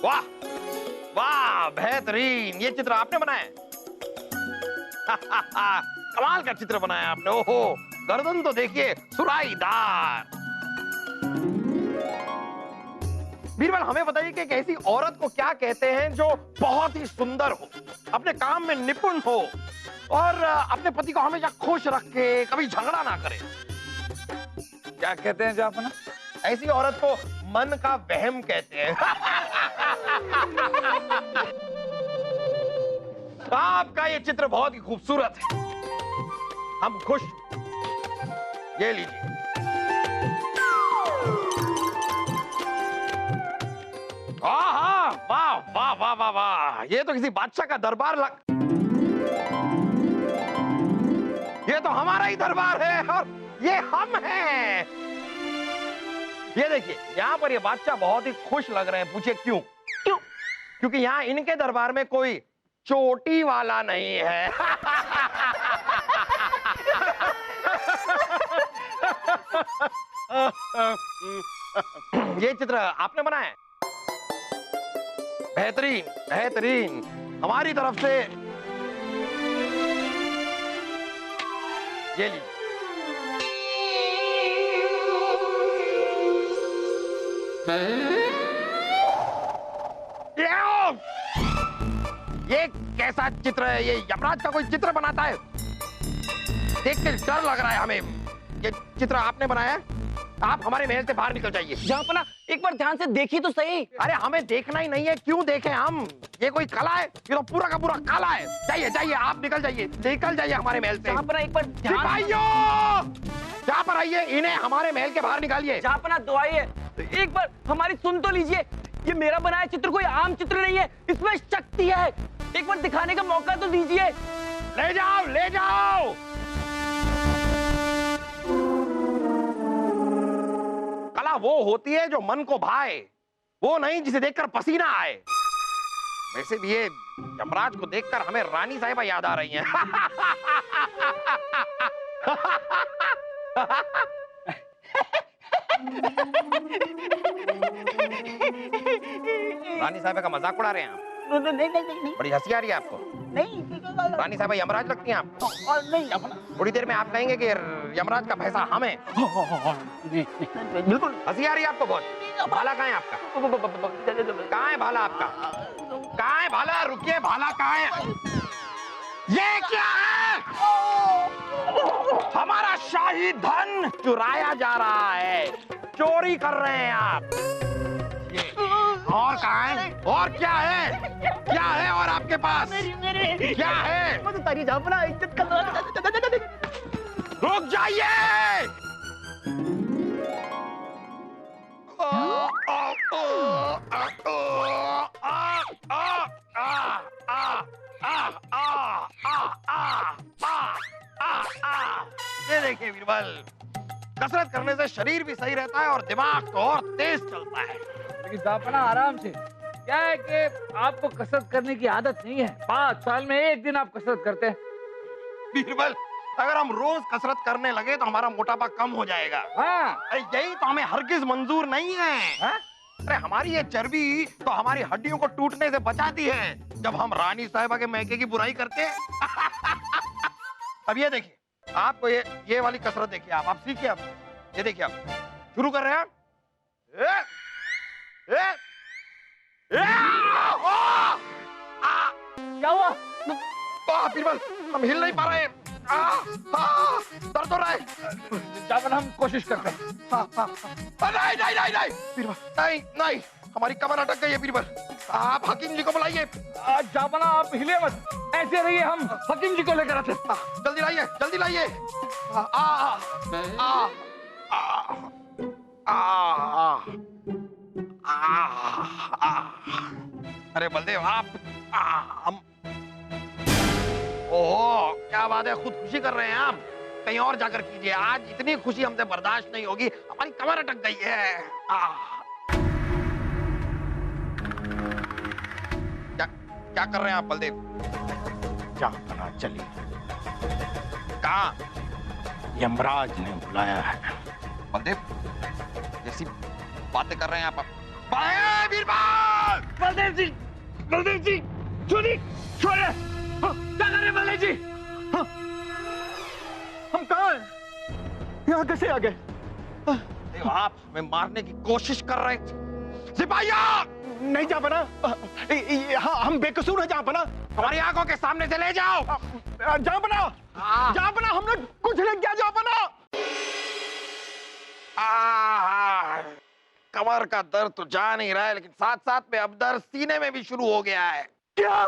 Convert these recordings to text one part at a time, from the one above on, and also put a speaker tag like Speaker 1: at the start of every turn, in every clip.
Speaker 1: वाह वाह, बेहतरीन। ये चित्र आपने बनाया? कमाल का चित्र बनाया आपने। ओहो, गर्दन तो देखिए सुराहीदार। बीरबल, हमें बताइए कि एक ऐसी औरत को क्या कहते हैं जो बहुत ही सुंदर हो, अपने काम में निपुण हो और अपने पति को हमेशा खुश रखे, कभी झगड़ा ना करे।
Speaker 2: क्या कहते हैं जापना?
Speaker 1: ऐसी औरत को मन का वहम कहते हैं। आपका ये चित्र बहुत ही खूबसूरत है, हम खुश। ये लीजिए। हाँ, वाह वाह वाह वाह वाह, ये तो किसी बादशाह का दरबार ये तो हमारा ही दरबार है और ये हम हैं। ये देखिए, यहाँ पर ये बादशाह बहुत ही खुश लग रहे हैं। पूछिए क्यों? क्यों? क्योंकि यहाँ इनके दरबार में कोई चोटी वाला नहीं है। ये चित्र आपने बनाया है? बेहतरीन बेहतरीन, हमारी तरफ से ये लीजिए। ये कैसा चित्र है? ये यमराज का कोई चित्र बनाता है? देख के डर लग रहा है हमें। ये चित्र आपने बनाया है? आप हमारे महल से बाहर निकल जाइए।
Speaker 3: जापना, एक बार ध्यान से देखिए तो सही।
Speaker 1: अरे हमें देखना ही नहीं है, क्यों देखें हम? ये कोई कला है? ये तो पूरा का पूरा काला है। जाइए जाइए, आप निकल जाइए, निकल जाइए हमारे महल से।
Speaker 3: जापना, एक बार ध्यान।
Speaker 1: सिपाहियों, यहाँ पर आइए, इन्हें हमारे महल के बाहर निकालिए।
Speaker 3: जापना, दुआइए, एक बार हमारी सुन तो लीजिए। ये मेरा बनाया चित्र कोई आम चित्र नहीं है, इसमें शक्ति है। एक बार दिखाने का मौका तो दीजिए।
Speaker 1: ले जाओ, ले जाओ। कला वो होती है जो मन को भाए, वो नहीं जिसे देखकर पसीना आए। वैसे भी ये यमराज को देखकर हमें रानी साहिबा याद आ रही हैं। रानी साहिबा का मजाक उड़ा रहे हैं आप?
Speaker 3: नहीं,
Speaker 1: बड़ी हंसी आ रही है आपको?
Speaker 3: नहीं,
Speaker 1: रानी साहिबा यमराज लगती हैं आप?
Speaker 3: नहीं,
Speaker 1: थोड़ी देर में आप कहेंगे कि यमराज का पैसा हमें।
Speaker 3: बिल्कुल।
Speaker 1: हंसी आ रही है आपको बहुत? भाला कहाँ है आपका? कहाँ है भाला आपका? कहाँ है भाला? रुकिए, भाला कहाँ है? ये क्या है? हमारा शाही धन चुराया जा रहा है, चोरी कर रहे हैं आप। ये और कहाँ है? और क्या है? क्या है और आपके पास? क्या है? रुक जाइए। ये देखिए बीरबल, कसरत करने से शरीर भी सही रहता है और दिमाग तो और तेज चलता है।
Speaker 2: लेकिन जापना, आराम से। क्या है कि आपको कसरत करने की आदत नहीं है। 5 साल में एक दिन आप कसरत करते हैं।
Speaker 1: बीरबल, अगर हम रोज कसरत करने लगे तो हमारा मोटापा कम हो जाएगा।
Speaker 2: हाँ।
Speaker 1: अरे यही तो हमें हरगिज मंजूर नहीं है।
Speaker 2: हाँ?
Speaker 1: अरे हमारी ये चर्बी तो हमारी हड्डियों को टूटने से बचाती है जब हम रानी साहिबा के मैके की बुराई करते हैं। अब ये देखिए, आपको ये वाली कसरत देखिए, आप सीखिए। आप ये देखिए, आप शुरू कर रहे हैं।
Speaker 2: क्या हुआ?
Speaker 1: बीरबल, हम हिल नहीं पा रहे हैं। दर्द हो रहा है।
Speaker 2: जापना, हम कोशिश करते हैं।
Speaker 1: नहीं नहीं नहीं नहीं बीरबल, नहीं नहीं, हमारी कमर अटक गई है बीरबल। आप हकीम जी को बुलाइए।
Speaker 2: जापना, आप हिले मत, ऐसे रहिए, हम हकीम जी को लेकर आते हैं।
Speaker 1: जल्दी लाइए, जल्दी लाइए। अरे बलदेव, आप हम ओहो, क्या बात है, खुदकुशी कर रहे हैं आप? कहीं और जाकर कीजिए, आज इतनी खुशी हमसे बर्दाश्त नहीं होगी, हमारी कमर अटक गई है। क्या क्या कर रहे हैं आप बलदेव?
Speaker 4: जहांपना चलिए।
Speaker 1: कहाँ?
Speaker 4: यमराज ने बुलाया है।
Speaker 1: बलदेव, जैसी बातें कर रहे हैं आप। बाएं बीरबल!
Speaker 2: बलदेव जी, छोड़िए, छोड़िए। क्या कर रहे हैं बलदेव जी?
Speaker 4: हम कहाँ हैं? यहाँ कैसे आ गए?
Speaker 1: देव, आप हमें मारने की कोशिश कर रहे थे। सिपाहियों!
Speaker 4: नहीं जहांपना, हम बेकसूर हैं जहांपना।
Speaker 1: हमारी आंखों के सामने से ले जाओ।
Speaker 4: जहांपना, जहांपना हमने कुछ नहीं किया जहांपना।
Speaker 1: कमर का दर्द तो जा नहीं रहा है, लेकिन साथ साथ में अब दर्द सीने में भी शुरू हो गया है।
Speaker 4: क्या?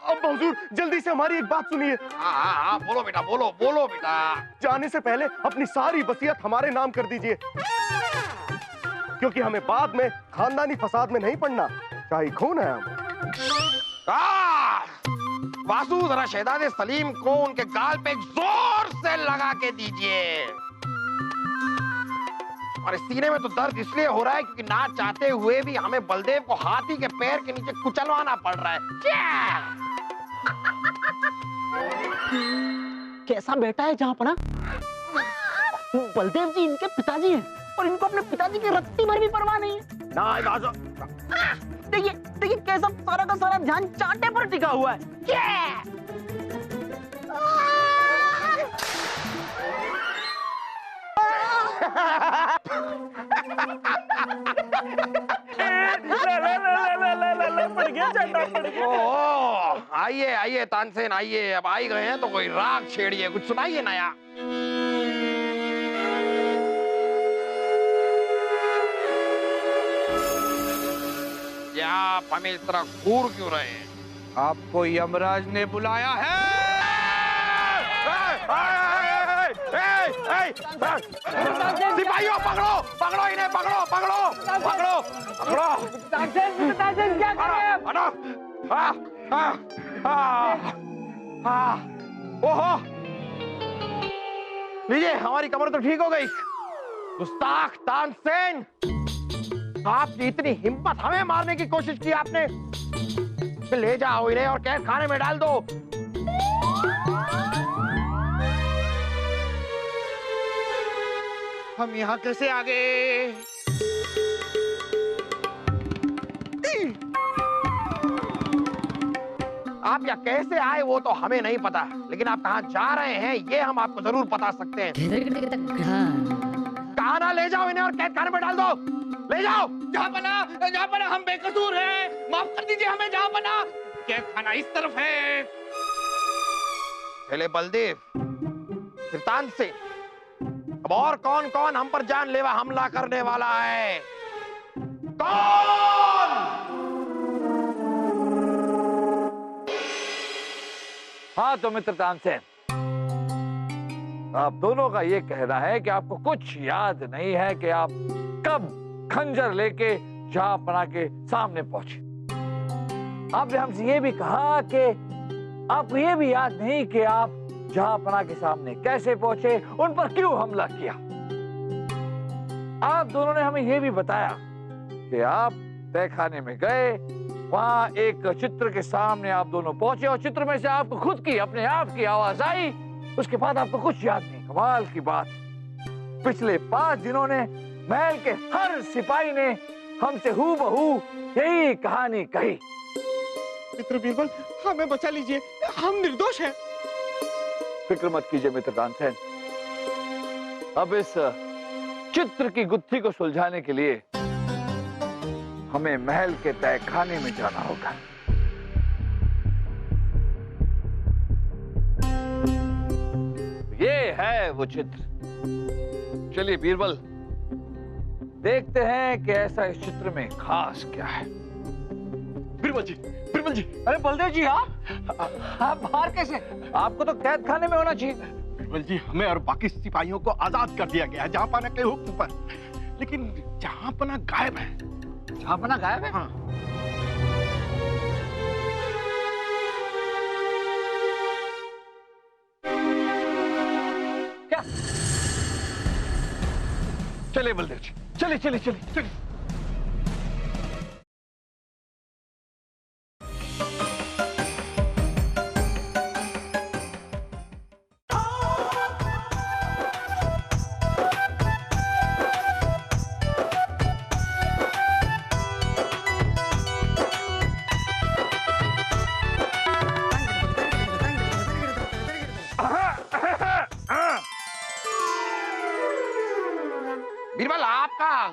Speaker 4: अब हुजूर जल्दी से हमारी एक बात सुनिए।
Speaker 1: हाँ, बोलो बेटा, बोलो बोलो बेटा।
Speaker 4: जाने से पहले अपनी सारी वसीयत हमारे नाम कर दीजिए, क्योंकि हमें बाद में खानदानी फसाद में नहीं पड़ना। शाही खून है हम।
Speaker 1: वासु, जरा शहजादे सलीम को उनके गाल पे जोर से लगा के दीजिए। हमारे सीने में तो दर्द इसलिए हो रहा है क्योंकि ना चाहते हुए भी हमें बलदेव को हाथी के पैर के नीचे कुचलवाना पड़ रहा है।
Speaker 3: कैसा बेटा है जहांपना? बलदेव जी इनके पिताजी हैं और इनको अपने पिताजी की रत्ती भर भी परवाह नहीं है।
Speaker 4: ना
Speaker 3: देखिए देखिए कैसा सारा का सारा ध्यान चांटे पर टिका हुआ है।
Speaker 4: पड़ गया, पड़ गया।
Speaker 1: ओह, आइए आइए तानसेन, आइए। अब आई गए हैं तो कोई राग छेड़िए, कुछ सुनाइए नया। क्या आप हमें इस तरह घूर क्यों रहे हैं?
Speaker 2: आपको यमराज ने बुलाया है।
Speaker 1: सिपाहियों, पकड़ो पकड़ो इन्हें, पकड़ो पकड़ो पकड़ो पकड़ो।
Speaker 2: तानसेन क्या कर रहे हैं?
Speaker 1: हटो। ओहो, लीजिए, हमारी कमर तो ठीक हो गई। गुस्ताख तानसेन, आपकी इतनी हिम्मत, हमें मारने की कोशिश की आपने। ले जाओ इन्हें और कैद खाने में डाल दो।
Speaker 4: हम यहाँ कैसे आ गए?
Speaker 1: आप यहाँ कैसे आए वो तो हमें नहीं पता, लेकिन आप कहाँ जा रहे हैं ये हम आपको जरूर बता सकते हैं। कहाँ ना, ले जाओ इन्हें और कैद खाने में डाल दो। ले जाओ।
Speaker 2: जहांपना, हम बेकसूर हैं, माफ कर दीजिए हमें जहांपना। कैद खाना इस तरफ है।
Speaker 1: पहले बलदेव, फिर तानसेन, अब और कौन कौन हम पर जानलेवा हमला करने वाला है? कौन?
Speaker 2: हाँ तो मित्र तानसेन, आप दोनों का ये कहना है कि आपको कुछ याद नहीं है कि आप कब खंजर लेके जहांपना के सामने पहुंचे। आपने हमसे ये भी कहा कि आपको ये भी याद नहीं कि आप जहांपना के सामने कैसे पहुंचे, उन पर क्यों हमला किया। आप दोनों ने हमें ये भी बताया कि आप तहखाने में गए, वहां एक चित्र के सामने आप दोनों पहुंचे और चित्र में से आपको खुद की, अपने आप की आवाज आई। उसके बाद आपको कुछ याद नहीं। कमाल की बात, पिछले 5 दिनों ने महल के हर सिपाही ने हमसे हूबहू यही कहानी कही।
Speaker 4: मित्र बीरबल, हमें बचा लीजिए, हम निर्दोष हैं।
Speaker 2: फिक्र मत कीजिए मित्र तानसेन, अब इस चित्र की गुत्थी को सुलझाने के लिए हमें महल के तहखाने में जाना होगा। ये है वो चित्र। चलिए बीरबल, देखते हैं कि ऐसा इस चित्र में खास क्या है।
Speaker 4: बीरबल जी, बीरबल जी।
Speaker 2: अरे बलदेव जी, आप बाहर कैसे? आपको तो कैद खाने में होना चाहिए।
Speaker 4: बीरबल जी, हमें और बाकी सिपाहियों को आजाद कर दिया गया है जहांपना के हुक्म पर, लेकिन जहांपना गायब है।
Speaker 2: जहांपना गायब है?
Speaker 4: हाँ।
Speaker 2: क्या? चलिए बलदेव जी, चलिए चलिए चलिए चलिए।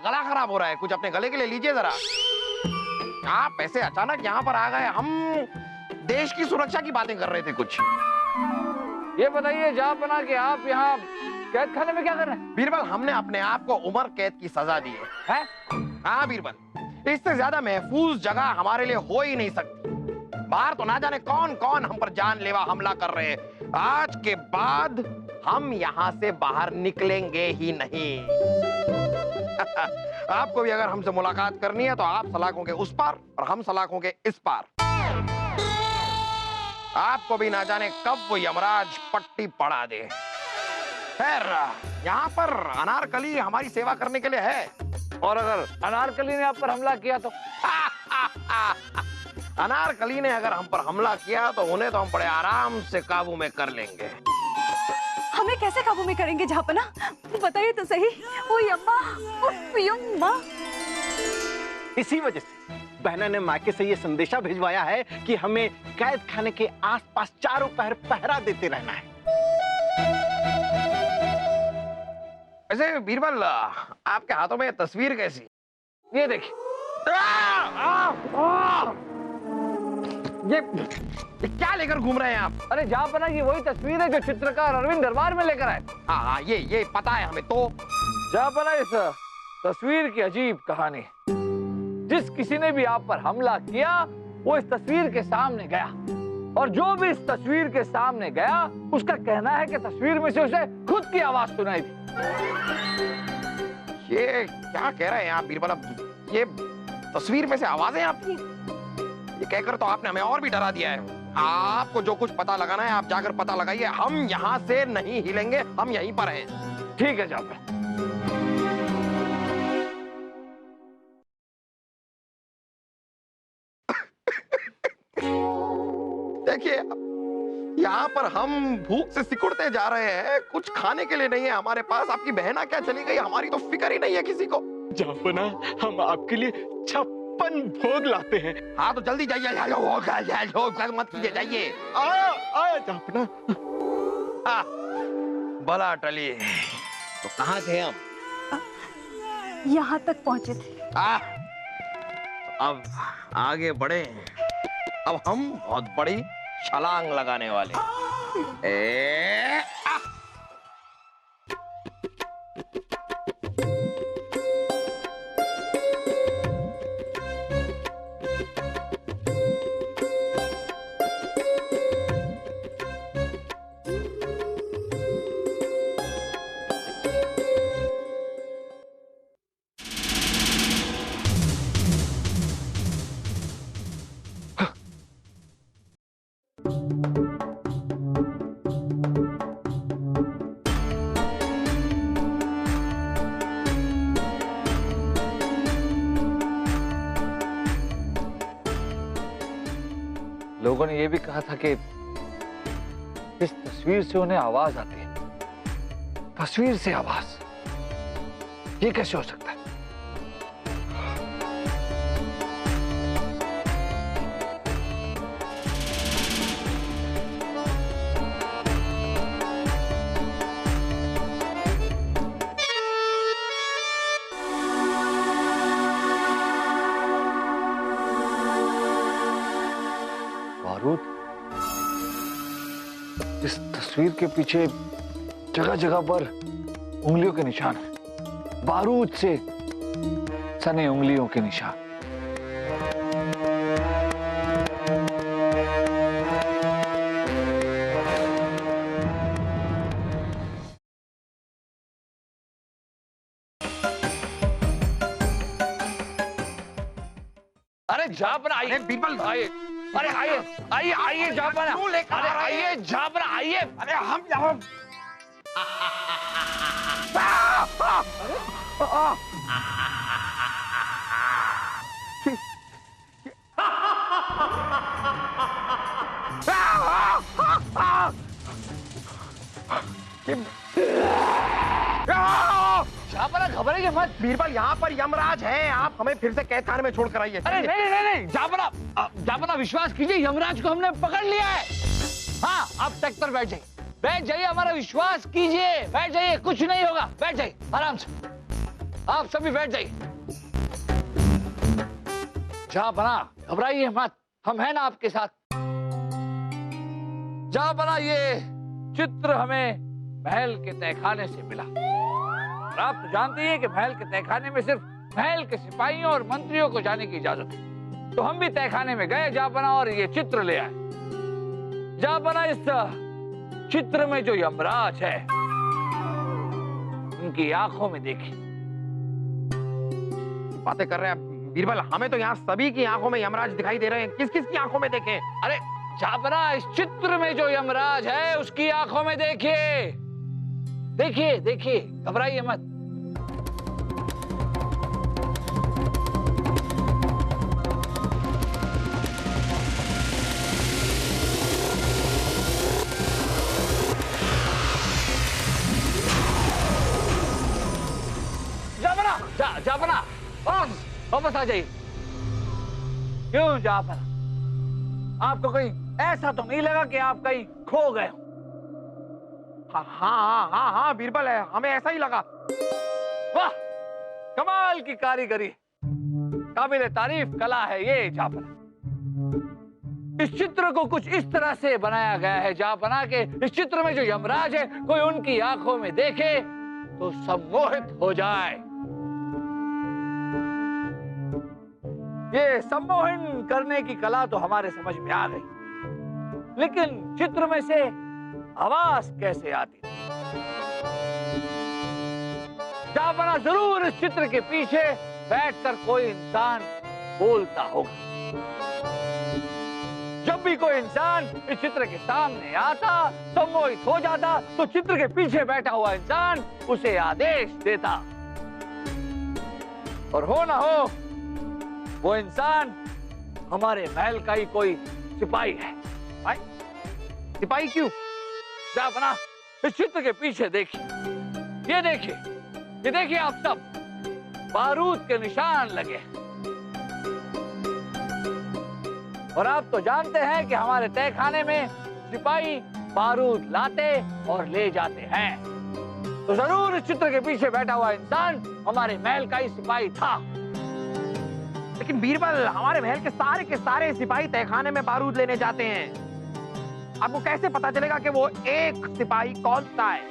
Speaker 1: गला खराब हो रहा है, कुछ अपने गले के लिए लीजिए जरा। आप ऐसे अचानक यहाँ पर आ गए, हम देश की सुरक्षा की बातें कर रहे थे कुछ।
Speaker 2: ये बताइए जहाँपना कि आप यहाँ कैद खाने में क्या कर रहे हैं?
Speaker 1: बीरबल, हमने अपने आप को उम्र कैद की सजा दी है? हाँ बीरबल, इससे ज्यादा महफूज जगह हमारे लिए हो ही नहीं सकती। बाहर तो ना जाने कौन कौन हम पर जानलेवा हमला कर रहे हैं। आज के बाद हम यहाँ से बाहर निकलेंगे ही नहीं। आपको भी अगर हमसे मुलाकात करनी है तो आप सलाखों के उस पार और हम सलाखों के इस पार। आपको भी ना जाने कब वो यमराज पट्टी पड़ा दे। खैर, यहाँ पर अनारकली हमारी सेवा करने के लिए है।
Speaker 2: और अगर अनारकली ने आप पर हमला किया तो?
Speaker 1: अनारकली ने अगर हम पर हमला किया तो उन्हें तो हम बड़े आराम से काबू में कर लेंगे।
Speaker 5: हमें कैसे काबू में करेंगे जहाँपना? बताइए तो सही। वो यम्मा, उफ यम्मा।
Speaker 6: इसी वजह से बहना ने मायके से ये संदेशा भिजवाया है कि हमें कैद खाने के आसपास चारों पहर पहरा देते रहना है।
Speaker 1: वैसे बीरबल, आपके हाथों में तस्वीर कैसी?
Speaker 2: ये देखिए।
Speaker 1: ये क्या लेकर घूम रहे हैं आप?
Speaker 2: अरे जहाँपना ये वही तस्वीर है जो चित्रकार अरविंद दरबार में लेकर आए।
Speaker 1: हाँ, ये पता है हमें। तो
Speaker 2: जहाँपना इस तस्वीर की अजीब कहानी। जिस किसी ने भी आप पर हमला किया वो इस तस्वीर के सामने गया, और जो भी इस तस्वीर के सामने गया उसका कहना है कि तस्वीर में से उसे खुद की आवाज सुनाई दी।
Speaker 1: ये क्या कह रहे हैं आप बीरबल? ये तस्वीर में से आवाजें आपकी? ये कहकर तो आपने हमें और भी डरा दिया है। आपको जो कुछ पता लगाना है आप जाकर पता लगाइए। हम यहाँ से नहीं हिलेंगे, हम यहीं पर हैं।
Speaker 2: ठीक है जहाँपना।
Speaker 1: देखिए, यहाँ पर हम भूख से सिकुड़ते जा रहे हैं, कुछ खाने के लिए नहीं है हमारे पास। आपकी बहना क्या चली गई, हमारी तो फिक्र ही नहीं है किसी को।
Speaker 6: जहाँपना, हम आपके लिए 56 भोग लाते हैं।
Speaker 1: हाँ तो जल्दी जाइए, मत कीजिए, जाइए।
Speaker 6: आया जहाँपना।
Speaker 1: भला टली, तो कहाँ थे हम?
Speaker 5: यहाँ तक पहुंचे थे।
Speaker 1: अब आगे बढ़े। अब हम बहुत बड़ी छलांग लगाने वाले।
Speaker 2: लोगों ने यह भी कहा था कि इस तस्वीर से उन्हें आवाज आती है। तस्वीर से आवाज, ये कैसे हो सकता है? इस तस्वीर के पीछे जगह जगह पर उंगलियों के निशान हैं, बारूद से सने उंगलियों के निशान। अरे जहाँपना आइए, बीरबल आइए। अरे आइए आइए आइए जहाँपना। अरे आइए जहाँपना, आइए।
Speaker 1: अरे हम यहाँ
Speaker 2: जहाँपना घबराइए मत।
Speaker 1: बीरबल, यहाँ पर यमराज है, आप हमें फिर से कैद खाने में छोड़कर आइए।
Speaker 2: अरे नहीं नहीं नहीं, जहाँपना विश्वास कीजिए, यमराज को हमने पकड़ लिया है। हाँ, आप तख्त पर बैठ जाइए, बैठ जाइए, हमारा विश्वास कीजिए, बैठ जाइए, कुछ नहीं होगा, बैठ जाइए आराम से। आप सभी बैठ जाइए। जहांपना घबराइए मत, हम हैं ना आपके साथ। जहांपना ये चित्र हमें महल के तहखाने से मिला। और आप तो जानती हैं कि महल के तहखाने में सिर्फ महल के सिपाहियों और मंत्रियों को जाने की इजाजत है। तो हम भी तहखाने में गए जहांपना और ये चित्र ले आए। जहांपना इस चित्र में जो यमराज है उनकी आंखों में देखिए।
Speaker 1: बातें कर रहे हैं बीरबल, हमें तो यहाँ सभी की आंखों में यमराज दिखाई दे रहे हैं। किस किस की आंखों में देखें?
Speaker 2: अरे जहांपना इस चित्र में जो यमराज है उसकी आंखों में देखिए। देखिए देखिए, घबराइए मत। जहांपना वापस आ जाइए। क्यों जहांपना, आपको कहीं ऐसा तो नहीं लगा कि आप कहीं खो गए हो?
Speaker 1: हाँ हाँ हाँ हाँ बीरबल है, हमें ऐसा ही लगा।
Speaker 2: वाह, कमाल की कारीगरी, काबिल तारीफ कला है ये जहांपना। इस चित्र को कुछ इस तरह से बनाया गया है जहांपना के इस चित्र में जो यमराज है कोई उनकी आंखों में देखे तो सम्मोहित हो जाए। ये सम्मोहन करने की कला तो हमारे समझ में आ गई, लेकिन चित्र में से आवाज कैसे आती? जहांपना जरूर इस चित्र के पीछे बैठकर कोई इंसान बोलता होगा। जब भी कोई इंसान इस चित्र के सामने आता, सम्मोहित हो जाता, तो चित्र के पीछे बैठा हुआ इंसान उसे आदेश देता। और हो ना हो वो इंसान हमारे महल का ही कोई सिपाही है।
Speaker 1: भाई सिपाही क्यों?
Speaker 2: जहांपना इस चित्र के पीछे देखिए, ये देखिए, ये देखिए आप सब, बारूद के निशान लगे हैं। और आप तो जानते हैं कि हमारे तहखाने में सिपाही बारूद लाते और ले जाते हैं। तो जरूर इस चित्र के पीछे बैठा हुआ इंसान हमारे महल का ही सिपाही था।
Speaker 1: लेकिन बीरबल, हमारे महल के सारे सिपाही तहखाने में बारूद लेने जाते हैं। आपको कैसे पता चलेगा कि वो एक सिपाही कौन सा है?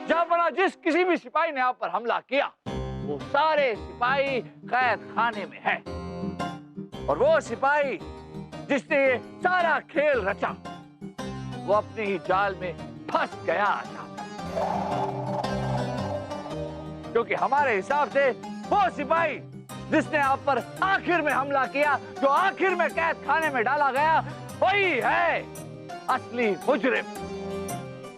Speaker 2: जहांपना जिस किसी भी सिपाही ने आप पर हमला किया वो सारे सिपाही कैद खाने में है। और वो सिपाही जिसने ये सारा खेल रचा वो अपने ही जाल में फंस गया था। क्योंकि हमारे हिसाब से वो सिपाही जिसने आप पर आखिर में हमला किया, जो आखिर में कैद खाने में डाला गया, वही है असली मुजरिम,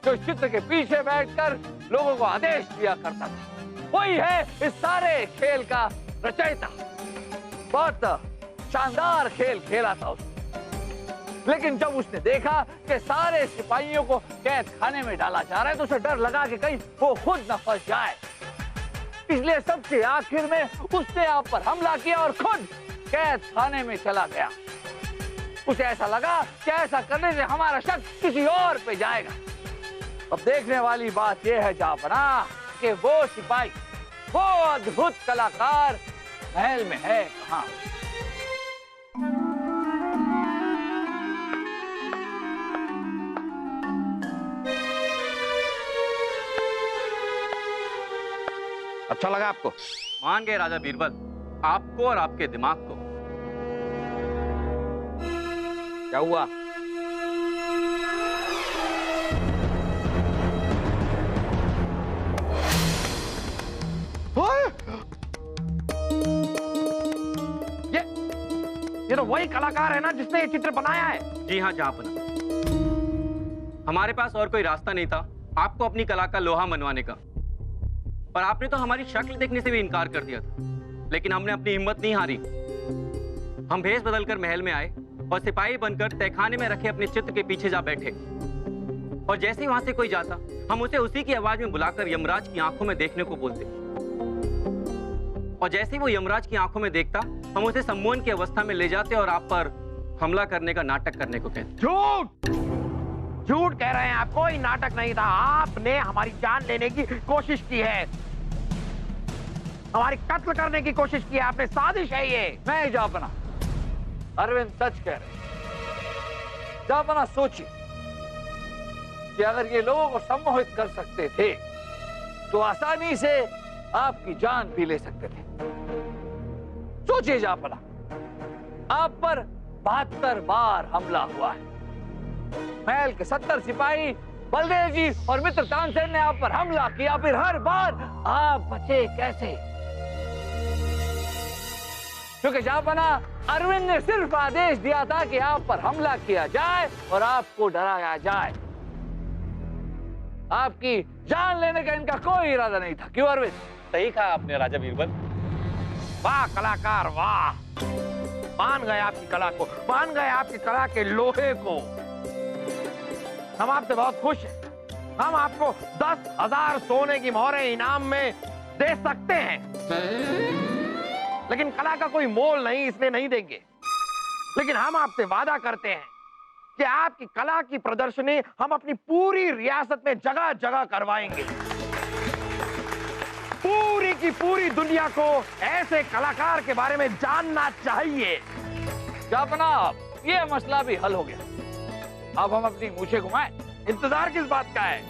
Speaker 2: जो इस चित्र के पीछे बैठकर लोगों को आदेश दिया करता था। वही है इस सारे खेल का रचयिता। बहुत शानदार खेल खेला था उसने। लेकिन जब उसने देखा कि सारे सिपाहियों को कैद खाने में डाला जा रहा है तो उसे डर लगा कि कहीं वो खुद न फंस जाए। इसलिए सबसे आखिर में उसने आप पर हमला किया और खुद कैद खाने में चला गया। उसे ऐसा लगा कि ऐसा करने से हमारा शक किसी और पे जाएगा। अब देखने वाली बात यह है जहांपना कि वो सिपाही, वो अद्भुत कलाकार महल में है कहाँ?
Speaker 1: अच्छा लगा आपको?
Speaker 7: मान गए राजा बीरबल, आपको और आपके दिमाग को।
Speaker 1: क्या हुआ? ये तो वही कलाकार है ना जिसने ये चित्र बनाया है?
Speaker 7: जी हाँ जहांपना, हमारे पास और कोई रास्ता नहीं था आपको अपनी कला का लोहा मनवाने का। और आपने तो हमारी शक्ल देखने से भी इनकार कर दिया था, लेकिन हमने अपनी हिम्मत नहीं हारी। हम भेष बदलकर महल में आए और सिपाही बनकर तहखाने में रखे अपने चित्र के पीछे जा बैठे। और जैसे ही वहां से कोई जाता, हम उसे उसी की आवाज में बुलाकर यमराज की आंखों में देखने को बोलते। और जैसे ही वो यमराज की आंखों में देखता, हम उसे सम्मोहन की अवस्था में ले जाते और आप पर हमला करने का नाटक करने को कहते।
Speaker 1: झूठ झूठ कह रहे हैं आप, कोई नाटक नहीं था। आपने हमारी जान लेने की कोशिश की है। हमारी कत्ल करने की कोशिश की है आपने, साजिश है ये।
Speaker 2: नहीं जापना, अरविंद सच कह रहे। जापना सोचिए कि अगर ये लोगों को सम्मोहित कर सकते थे तो आसानी से आपकी जान भी ले सकते थे। सोचिए जापना, आप पर 72 बार हमला हुआ है। महल के 70 सिपाही बलदेव जी और मित्र तानसेन ने आप पर हमला किया, फिर हर बार आप बचे कैसे? क्योंकि जापना, अरविंद ने सिर्फ आदेश दिया था कि आप पर हमला किया जाए और आपको डराया जाए। आपकी जान लेने का इनका कोई इरादा नहीं था। क्यों अरविंद?
Speaker 7: सही कहा आपने राजा बीरबल।
Speaker 1: वाह कलाकार वाह, मान गए आपकी कला को, मान गए आपकी कला के लोहे को। हम आपसे बहुत खुश हैं। हम आपको 10,000 सोने की मोहरें इनाम में दे सकते हैं, लेकिन कला का कोई मोल नहीं, इसलिए नहीं देंगे। लेकिन हम आपसे वादा करते हैं कि आपकी कला की प्रदर्शनी हम अपनी पूरी रियासत में जगह जगह करवाएंगे। पूरी की पूरी दुनिया को ऐसे कलाकार के बारे में जानना चाहिए।
Speaker 2: जापना, ये मसला भी हल हो गया। अब हम अपनी मूछें घुमाएं।
Speaker 1: इंतजार किस बात का है?